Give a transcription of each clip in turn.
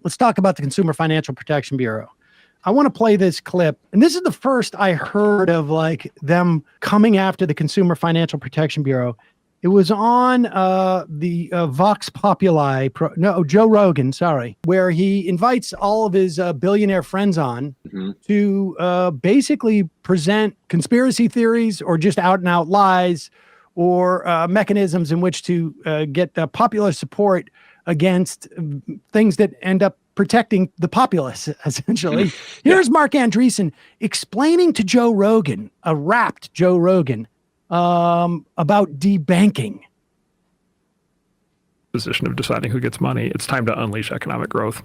let's talk about the Consumer Financial Protection Bureau. I want to play this clip. And this is the first I heard of like them coming after the Consumer Financial Protection Bureau. It was on the Vox Populi, Joe Rogan, where he invites all of his billionaire friends on to basically present conspiracy theories or just out and out lies or mechanisms in which to get popular support against things that end up protecting the populace, essentially. Here's Mark Andreessen explaining to Joe Rogan, a wrapped Joe Rogan, about debanking. Position of deciding who gets money. It's time to unleash economic growth.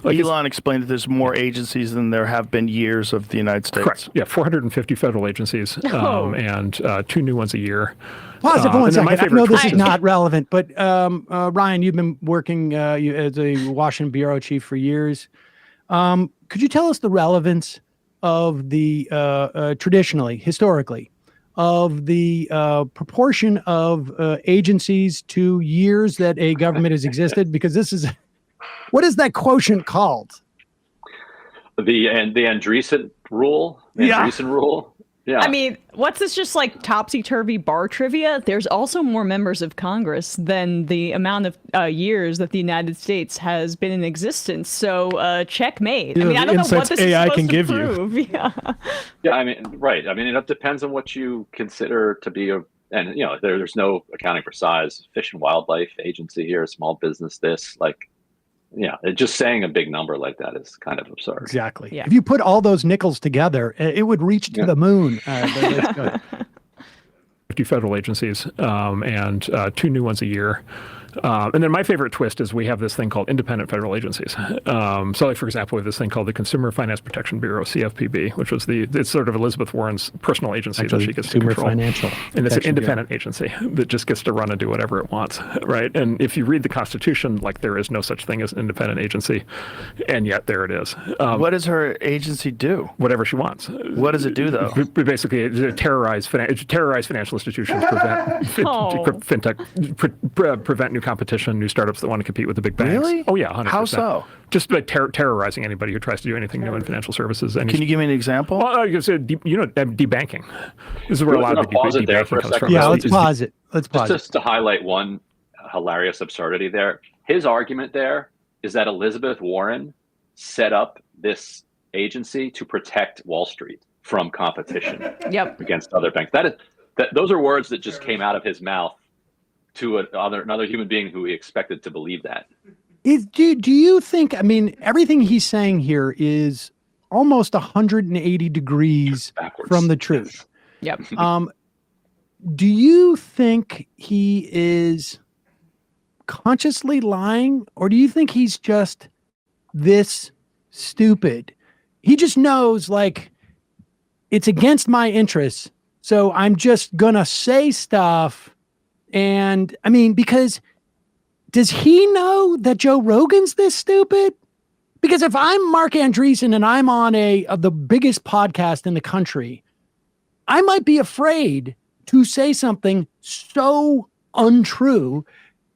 Elon explained that there's more agencies than there have been years of the United States. Correct. Yeah, 450 federal agencies and 2 new ones a year. Pause it for 1 second. I know this is not relevant, but Ryan, you've been working as a Washington bureau chief for years. Could you tell us the relevance of the traditionally, historically, of the proportion of agencies to years that a government has existed? Because this is, what is that quotient called? The Andreessen rule? Andreessen rule? Yeah. I mean, what's this, just like topsy-turvy bar trivia? There's also more members of Congress than the amount of years that the United States has been in existence. So checkmate. I mean, I don't know what this AI is supposed to prove. Yeah, I mean, right. I mean, it depends on what you consider to be and you know, there's no accounting for size. Fish and Wildlife Agency here, small business, this, like, yeah, just saying a big number like that is kind of absurd. Exactly. Yeah. If you put all those nickels together, it would reach to the moon. That's good. 50 federal agencies and 2 new ones a year. And then my favorite twist is we have this thing called independent federal agencies. So like, for example, we have this thing called the Consumer Finance Protection Bureau, CFPB, which was it's sort of Elizabeth Warren's personal agency that she gets to control. Financial and it's an independent agency that just gets to run and do whatever it wants, right? And if you read the Constitution, like, there is no such thing as an independent agency, and yet there it is. What does her agency do? Whatever she wants. What does it do, though? Basically, terrorize financial institutions, prevent new competition, new startups that want to compete with the big banks. Really? Oh yeah, 100%. How so? Just like terrorizing anybody who tries to do anything new in financial services. And can you give me an example? Debanking. This is where a lot of the debanking comes from. Yeah, let's pause it. Just to highlight one hilarious absurdity there. His argument there is that Elizabeth Warren set up this agency to protect Wall Street from competition against other banks. Those are words that just came out of his mouth to another human being who he expected to believe that. Do you think, I mean, everything he's saying here is almost 180 degrees backwards from the truth. Yep. Do you think he is consciously lying, or do you think he's just this stupid? He just knows, like, it's against my interests, so I'm just gonna say stuff. And I mean, because does he know that Joe Rogan's this stupid? Because if I'm Mark Andreessen and I'm on the biggest podcast in the country, I might be afraid to say something so untrue,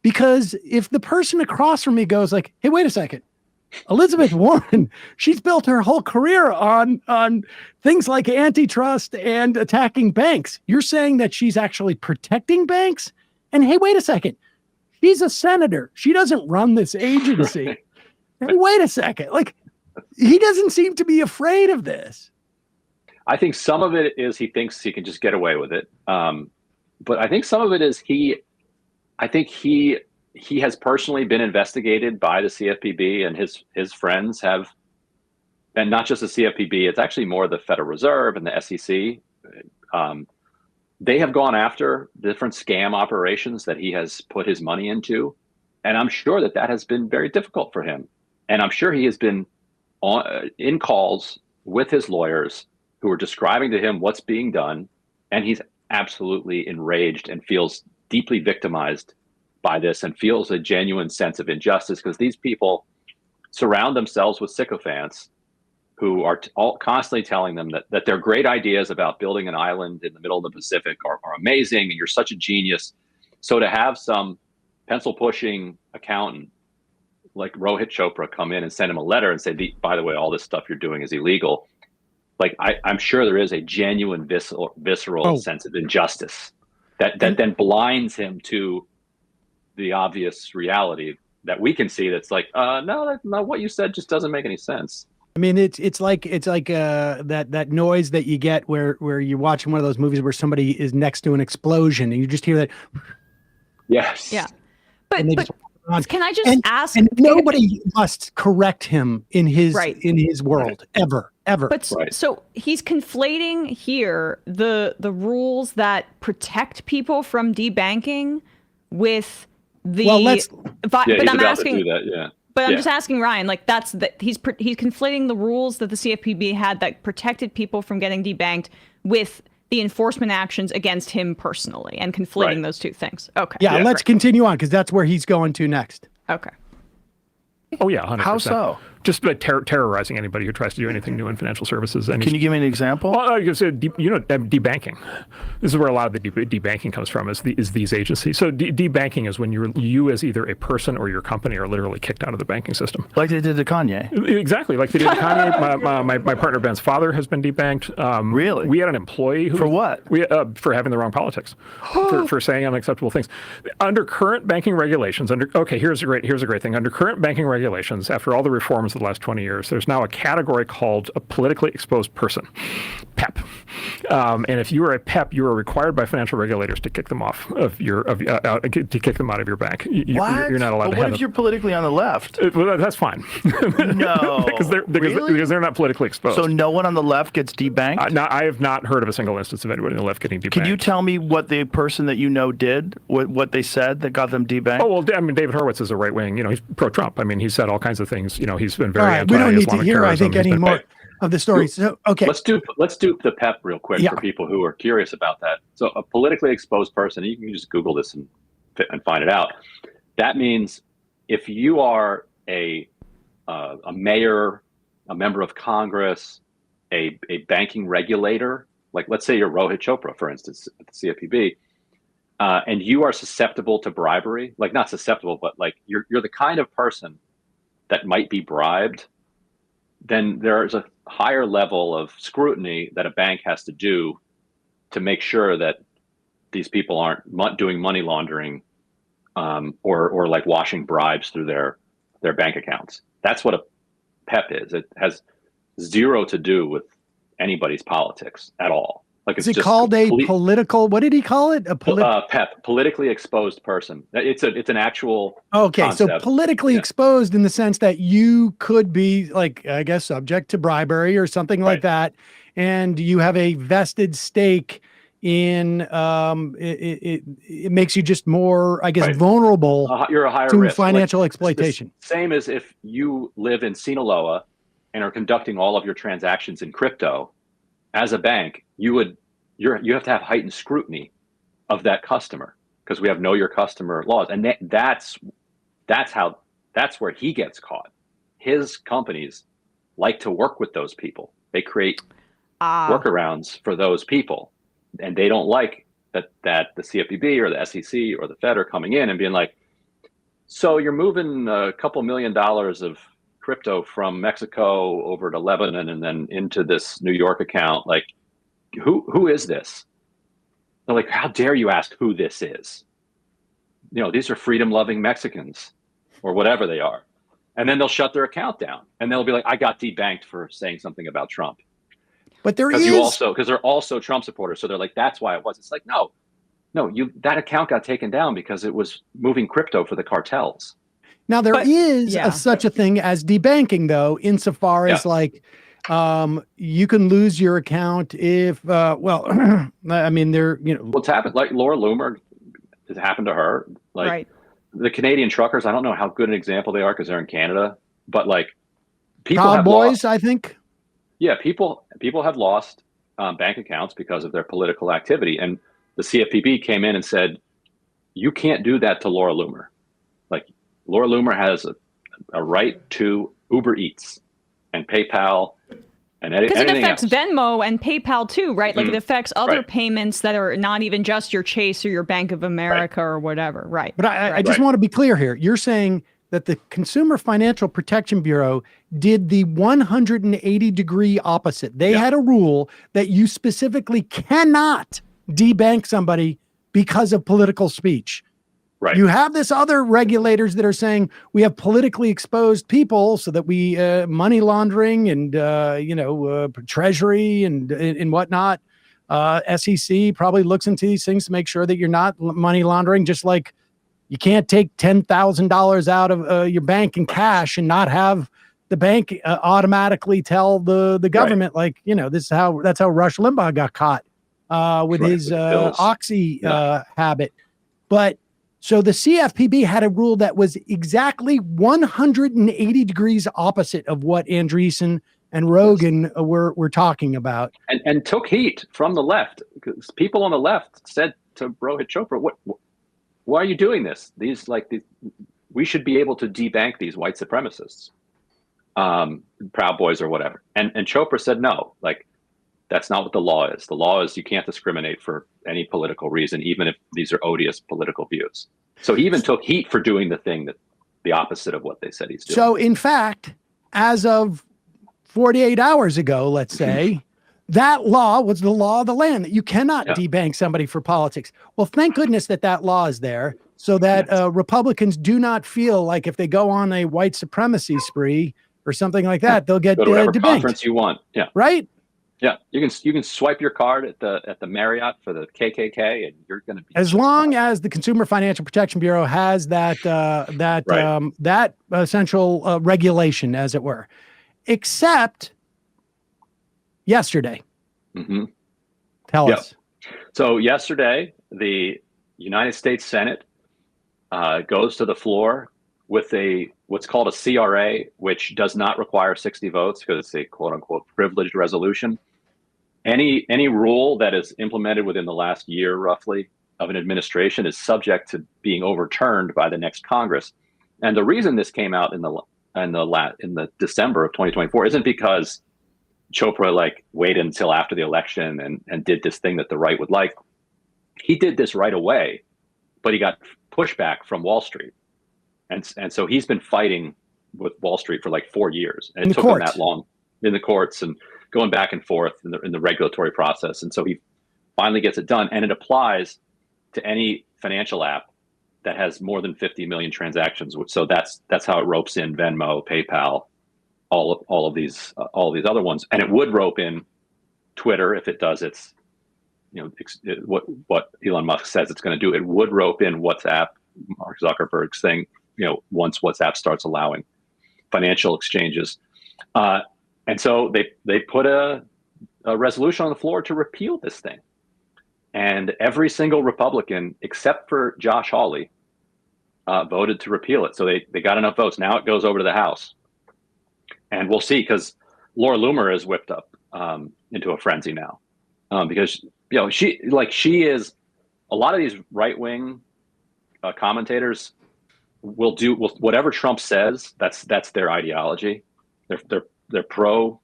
because if the person across from me goes like, hey, wait a second, Elizabeth Warren, she's built her whole career on things like antitrust and attacking banks. You're saying that she's actually protecting banks? And hey, wait a second, she's a senator. She doesn't run this agency. Hey, wait a second. Like, he doesn't seem to be afraid of this. I think some of it is he thinks he can just get away with it. But I think some of it is he has personally been investigated by the CFPB, and his friends have, and not just the CFPB, it's actually more the Federal Reserve and the SEC. They have gone after different scam operations that he has put his money into. And I'm sure that has been very difficult for him. And I'm sure he has been in calls with his lawyers who are describing to him what's being done. And he's absolutely enraged and feels deeply victimized by this and feels a genuine sense of injustice, because these people surround themselves with sycophants who are all constantly telling them that their great ideas about building an island in the middle of the Pacific are amazing, and you're such a genius. So to have some pencil pushing accountant like Rohit Chopra come in and send him a letter and say, by the way, all this stuff you're doing is illegal. Like I'm sure there is a genuine visceral sense of injustice that then blinds him to the obvious reality that we can see. That's like, no, what you said just doesn't make any sense. I mean, it's like that noise that you get where you're watching one of those movies where somebody is next to an explosion and you just hear that. Yes. Yeah. But can I just ask? And nobody must correct him in his world ever. But so he's conflating here the rules that protect people from debanking with the. Well, but I'm asking. To do that, yeah. But I'm just asking Ryan, like he's conflating the rules that the CFPB had that protected people from getting debanked with the enforcement actions against him personally, and conflating those two things. Okay. Yeah, let's continue on, because that's where he's going to next. Okay. Oh yeah, 100%. How so? Just terrorizing anybody who tries to do anything new in financial services. Can you give me an example? Well, debanking. This is where a lot of the debanking comes from. Is these agencies. So debanking is when you as either a person or your company are literally kicked out of the banking system. Like they did to Kanye. Exactly, like they did to Kanye. My partner Ben's father has been debanked. Really? We had an employee who for what? For having the wrong politics, for saying unacceptable things. Under current banking regulations, here's a great thing. Under current banking regulations, after all the reforms of the last 20 years, there's now a category called a politically exposed person, PEP. And if you are a PEP, you are required by financial regulators to kick them off of your to kick them out of your bank. You're not allowed to have what if you're politically on the left? Well, that's fine. No, because they're not politically exposed. So no one on the left gets debanked? I have not heard of a single instance of anybody on the left getting debanked. Can you tell me what the person that you know did, what they said that got them debanked? Oh, well, I mean, David Horowitz is a right-wing, he's pro-Trump. I mean, he's said all kinds of things. He's been very anti-Islamic. We don't need to hear, I think, any more of the story. So, okay. Let's do the PEP real quick for people who are curious about that. So a politically exposed person, you can just Google this and find it out. That means if you are a mayor, a member of Congress, a banking regulator, like let's say you're Rohit Chopra, for instance, at the CFPB, and you are susceptible to bribery, like not susceptible, but like you're the kind of person that might be bribed, then there's a higher level of scrutiny that a bank has to do to make sure that these people aren't doing money laundering or like washing bribes through their bank accounts. That's what a PEP is. It has zero to do with anybody's politics at all. Like is it called a political? What did he call it? A PEP, politically exposed person. It's an actual. Okay, concept. So politically exposed in the sense that you could be, like, I guess, subject to bribery or something like that, and you have a vested stake in. It makes you just more, I guess, vulnerable. You're a higher to risk. financial exploitation. Same as if you live in Sinaloa and are conducting all of your transactions in crypto. As a bank, you have to have heightened scrutiny of that customer because we have know your customer laws, and that's where he gets caught. His companies like to work with those people. They create workarounds for those people, and they don't like that the CFPB or the SEC or the Fed are coming in and being like, so you're moving a couple $1 million of crypto from Mexico over to Lebanon and then into this New York account. Like, who is this? They're like, how dare you ask who this is? These are freedom-loving Mexicans or whatever they are. And then they'll shut their account down and they'll be like, I got debanked for saying something about Trump. But because they're also Trump supporters. So they're like, that's why it was. It's like, no, that account got taken down because it was moving crypto for the cartels. Now, there is such a thing as debanking, though, insofar as you can lose your account if, I mean, what's happened, like Laura Loomer, it happened to her. Like the Canadian truckers, I don't know how good an example they are because they're in Canada, but like people have lost, I think. Yeah, people have lost bank accounts because of their political activity. And the CFPB came in and said, you can't do that to Laura Loomer. Like, Laura Loomer has a right to Uber Eats and PayPal and anything else. Because it affects Venmo and PayPal too, right? Like it affects other payments that are not even just your Chase or your Bank of America or whatever, right? But I just want to be clear here. You're saying that the Consumer Financial Protection Bureau did the 180-degree opposite. They had a rule that you specifically cannot debank somebody because of political speech. Right. You have this other regulators that are saying we have politically exposed people so that we money laundering and treasury and whatnot. SEC probably looks into these things to make sure that you're not money laundering, just like you can't take $10,000 out of your bank in cash and not have the bank automatically tell the government, that's how Rush Limbaugh got caught with his Oxy habit. But so the CFPB had a rule that was exactly 180 degrees opposite of what Andreessen and Rogan were talking about. And took heat from the left, because people on the left said to Rohit Chopra, why are you doing this? We should be able to debank these white supremacists, Proud Boys or whatever. And Chopra said, no, that's not what the law is. The law is you can't discriminate for any political reason, even if these are odious political views. So he even took heat for doing the opposite of what they said he's doing. So in fact, as of 48 hours ago, let's say, that law was the law of the land, that you cannot debank somebody for politics. Well, thank goodness that law is there so that Republicans do not feel like if they go on a white supremacy spree or something like that, they'll get go to whatever debanked. Conference you want. Yeah. Right? Yeah. You can swipe your card at the Marriott for the KKK and you're going to be as long as the Consumer Financial Protection Bureau has that essential regulation, as it were. Except yesterday. Mm-hmm. Tell us. So yesterday, the United States Senate goes to the floor with what's called a CRA, which does not require 60 votes because it's a quote unquote privileged resolution. Any rule that is implemented within the last year, roughly, of an administration is subject to being overturned by the next Congress. And the reason this came out in the December of 2024 isn't because Chopra waited until after the election and did this thing that the right would like. He did this right away, but he got pushback from Wall Street. And so he's been fighting with Wall Street for 4 years. And it took him that long in the courts and going back and forth in the regulatory process. And so he finally gets it done. And it applies to any financial app that has more than 50 million transactions. So that's how it ropes in Venmo, PayPal, all of these other ones. And it would rope in Twitter if it does its, what Elon Musk says it's going to do. It would rope in WhatsApp, Mark Zuckerberg's thing, once WhatsApp starts allowing financial exchanges. And so they put a resolution on the floor to repeal this thing. And every single Republican, except for Josh Hawley, voted to repeal it. So they got enough votes. Now it goes over to the House. And we'll see, because Laura Loomer is whipped up into a frenzy now. Because, she is, a lot of these right-wing commentators will do whatever Trump says. That's their ideology. They're pro,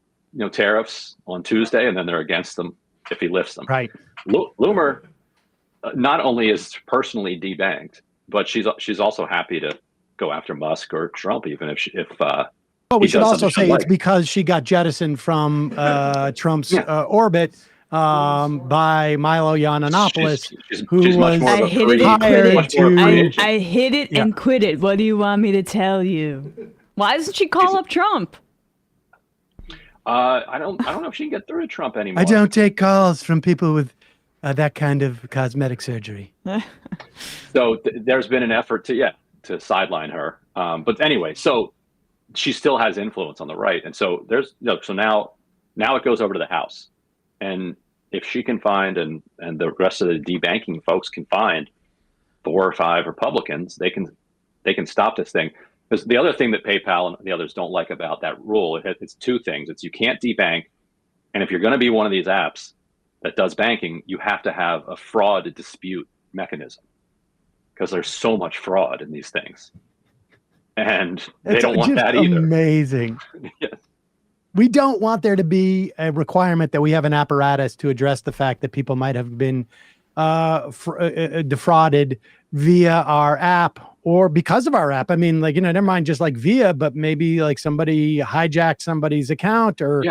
tariffs on Tuesday, and then they're against them if he lifts them. Right. Loomer not only is personally debanked, but she's also happy to go after Musk or Trump, even if well, we should also say it's because she got jettisoned from Trump's orbit by Milo Yiannopoulos, who was hired to. I hit it and quit it. What do you want me to tell you? Why doesn't she call up Trump? I don't know if she can get through to Trump anymore. I don't take calls from people with that kind of cosmetic surgery. So there's been an effort to sideline her. But anyway, so she still has influence on the right, and so so now it goes over to the House, and if she can find and the rest of the debanking folks can find 4 or 5 Republicans, they can stop this thing. Because the other thing that PayPal and the others don't like about that rule, it's 2 things. It's you can't debank, and if you're going to be one of these apps that does banking, you have to have a fraud dispute mechanism, because there's so much fraud in these things. And they don't want that either. Amazing. Yes. We don't want there to be a requirement that we have an apparatus to address the fact that people might have been defrauded via our app or because of our app. I mean, like, never mind just like via, but maybe like somebody hijacked somebody's account or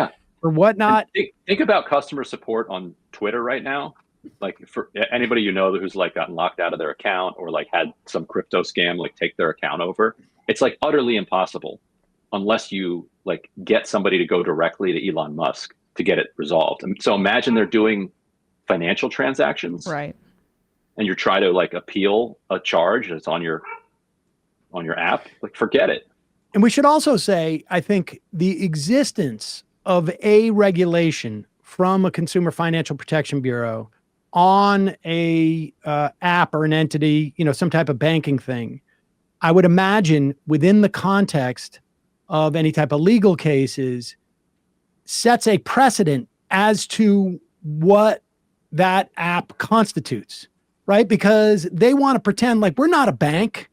whatnot. Think about customer support on Twitter right now. Like for anybody who's like gotten locked out of their account or like had some crypto scam like take their account over, it's like utterly impossible unless you like get somebody to go directly to Elon Musk to get it resolved. And so imagine they're doing financial transactions, right? And you try to like appeal a charge that's on your app. Like forget it. And we should also say, I think the existence of a regulation from a Consumer Financial Protection Bureau on a app or an entity, some type of banking thing, I would imagine within the context of any type of legal cases, sets a precedent as to what that app constitutes, right? Because they want to pretend like we're not a bank.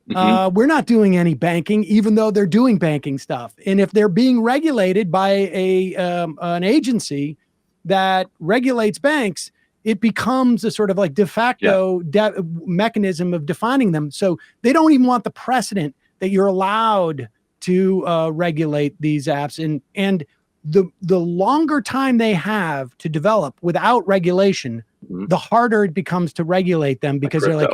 We're not doing any banking, even though they're doing banking stuff. And if they're being regulated by an agency that regulates banks, it becomes a sort of like de facto mechanism of defining them. So they don't even want the precedent that you're allowed to regulate these apps. And the longer time they have to develop without regulation, the harder it becomes to regulate them because they're like,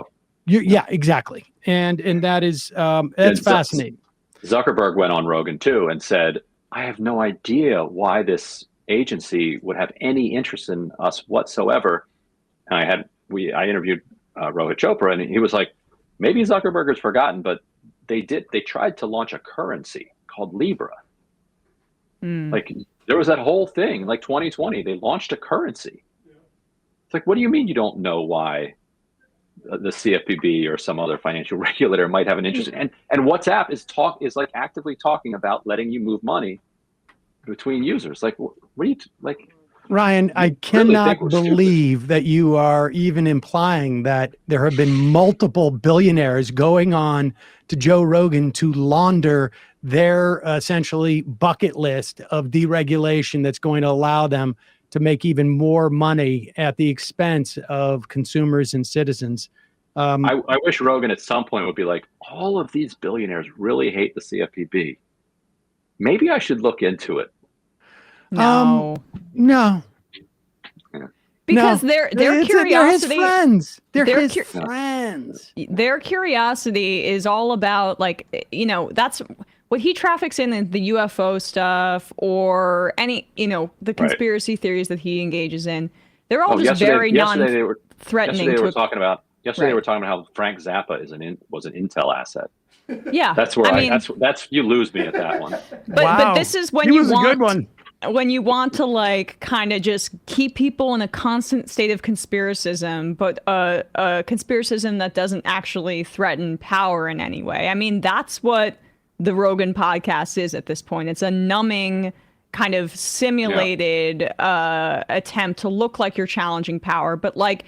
exactly. And that is, that's fascinating. Zuckerberg went on Rogan too and said, I have no idea why this agency would have any interest in us whatsoever. And I interviewed Rohit Chopra, and he was like, maybe Zuckerberg has forgotten, but they tried to launch a currency called Libra. Like there was that whole thing, like 2020, they launched a currency. It's like, what do you mean you don't know why the CFPB or some other financial regulator might have an interest? And WhatsApp is like actively talking about letting you move money between users. Like, what do you like? Ryan, I cannot believe that you are even implying that there have been multiple billionaires going on to Joe Rogan to launder their essentially bucket list of deregulation that's going to allow them to make even more money at the expense of consumers and citizens. I wish Rogan at some point would be like, all of these billionaires really hate the CFPB. Maybe I should look into it. No. No. Because their curiosity, they're his friends. Their curiosity is all about like, that's what he traffics in the UFO stuff or any, the conspiracy theories that he engages in. They're all just very non-threatening. Yesterday they were talking about how Frank Zappa was an Intel asset. Yeah, that's where that's you lose me at that one. But this is when he was a good one. When you want to like kind of just keep people in a constant state of conspiracism, but a conspiracism that doesn't actually threaten power in any way. I mean, that's what the Rogan podcast is at this point. It's a numbing kind of simulated attempt to look like you're challenging power. But like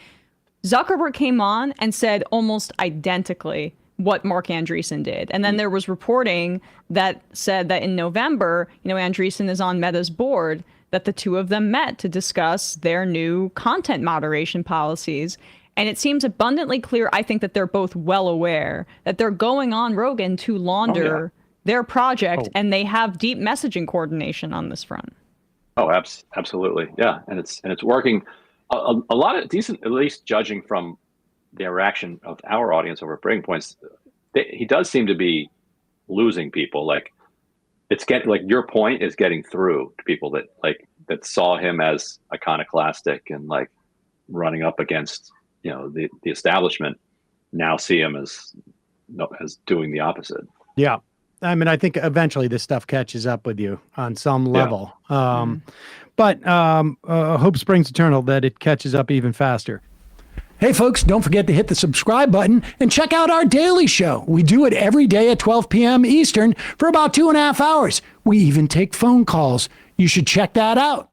Zuckerberg came on and said almost identically what Mark Andreessen did. And then there was reporting that said that in November, Andreessen is on Meta's board, that the two of them met to discuss their new content moderation policies. And it seems abundantly clear, I think, that they're both well aware that they're going on Rogan to launder their project, and they have deep messaging coordination on this front. Oh, absolutely. Yeah. And it's working a lot of decent, at least judging from the reaction of our audience over Breaking Points. He does seem to be losing people. Like it's getting like your point is getting through to people that saw him as iconoclastic and like running up against, the establishment, now see him as doing the opposite. Yeah. I mean, I think eventually this stuff catches up with you on some level. But hope springs eternal that it catches up even faster. Hey, folks, don't forget to hit the subscribe button and check out our daily show. We do it every day at 12 p.m. Eastern for about 2.5 hours. We even take phone calls. You should check that out.